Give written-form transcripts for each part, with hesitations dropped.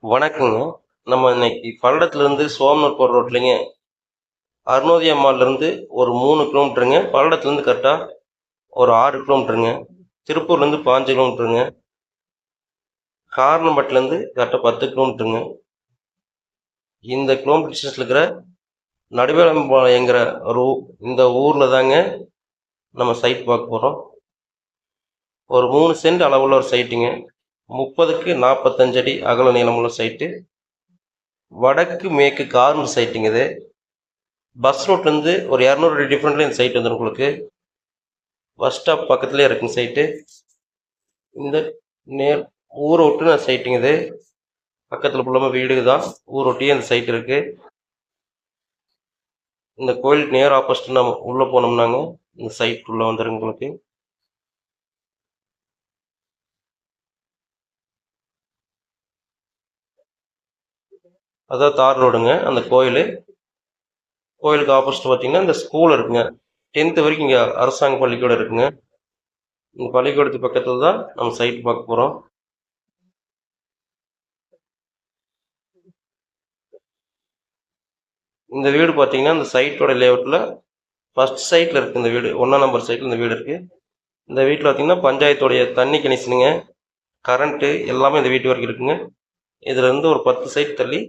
வணக்கங்க. நம்ம இன்னைக்கு பல்லடத்துலேருந்து சோமனூர் போகிற ரோட்லைங்க அருணோதய மால்லேருந்து ஒரு 3 கிலோமீட்டருங்க. பல்லடத்துலேருந்து கரெக்டாக ஒரு 6 கிலோமீட்டருங்க. திருப்பூர்லேருந்து 5 கிலோமீட்டருங்க. காரணம்பட்டிலேருந்து கரெக்டாக 10 கிலோமீட்டருங்க. இந்த கிலோமீட்டர் டிஸ்டன்ஸில் இருக்கிற நடுவேலம்பாளையங்கிற ஒரு இந்த ஊரில் தாங்க நம்ம சைட் பார்க்க போகிறோம். ஒரு 3 சென்ட் அளவுள்ள ஒரு சைட்டுங்க. 30க்கு 45 அடி அகல நீளமுள்ள சைட்டு. வடக்கு மேற்கு கார்னர் சைட்டுங்க இது. பஸ் ரோட்லேருந்து ஒரு 200 அடி டிஃப்ரெண்ட்ல இந்த சைட் வந்துடும் உங்களுக்கு. பஸ் ஸ்டாப் பக்கத்துலேயே இருக்குங்க சைட்டு. இந்த நேர் ஊரை ஒட்டுன சைட்டுங்க இது. பக்கத்தில் ஃபுல்லாமல் வீடு தான். ஊர் ஒட்டியே இந்த சைட் இருக்குது. இந்த கோயிலுக்கு நேர் ஆப்போசிட் நம்ம உள்ளே போனோம்னாங்க இந்த சைட் உள்ளே வந்துடும் உங்களுக்கு. அதான் தார் ரோடுங்க. அந்த கோயிலுக்கு ஆப்போசிட் பார்த்தீங்கன்னா இந்த ஸ்கூல் இருக்குங்க. 10th வரைக்கும் இங்கே அரசாங்க பள்ளிக்கூடம் இருக்குங்க. இந்த பள்ளிக்கூடத்து பக்கத்தில் தான் நம்ம சைட் பார்க்க போகிறோம். இந்த வீடு பார்த்தீங்கன்னா இந்த சைட்டோட லேஅவுட்டில் ஃபர்ஸ்ட் சைட்டில் இருக்குது. இந்த வீடு 1ஆம் நம்பர் சைட்டில் இந்த வீடு இருக்குது. இந்த வீட்டில் பார்த்தீங்கன்னா பஞ்சாயத்துடைய தண்ணி கனெக்ஷனுங்க, கரண்ட்டு எல்லாமே இந்த வீட்டு வரைக்கும் இருக்குங்க. இதில் இருந்து ஒரு 10 சைட் தள்ளி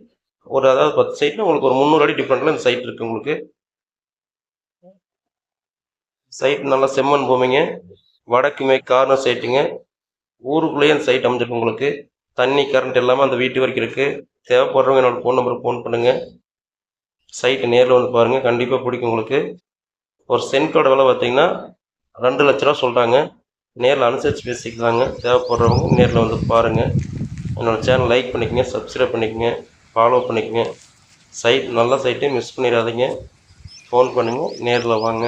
அதாவது 10 சைட்டில் உங்களுக்கு ஒரு 300 அடி டிஃப்ரெண்ட்டில் இந்த சைட் இருக்குது உங்களுக்கு. சைட் நல்லா செம்மண் பூமிங்க. வடக்கு மேற்கு கார்னர் சைட்டுங்க. ஊருக்குள்ளேயே அந்த சைட் அமைஞ்சிருக்கு உங்களுக்கு. தண்ணி கரண்ட் எல்லாமே அந்த வீட்டு வரைக்கும் இருக்குது. தேவைப்படுறவங்க என்னோடய ஃபோன் நம்பருக்கு ஃபோன் பண்ணுங்கள். சைட்டு நேரில் வந்து பாருங்கள், கண்டிப்பாக பிடிக்கும் உங்களுக்கு. ஒரு சென்ட்டோட விலை பார்த்தீங்கன்னா 2 லட்ச ரூபா சொல்கிறாங்க. நேரில் அனுசரித்து பேசிக்கலாங்க. தேவைப்படுறவங்க நேரில் வந்து பாருங்கள். என்னோடய சேனல் லைக் பண்ணிக்கங்க, சப்ஸ்கிரைப் பண்ணிக்கங்க, ஃபாலோ பண்ணிக்கங்க. சைட் நல்ல சைட்டு, மிஸ் பண்ணிடாதீங்க. ஃபோன் பண்ணுங்கள், நேரில் வாங்க.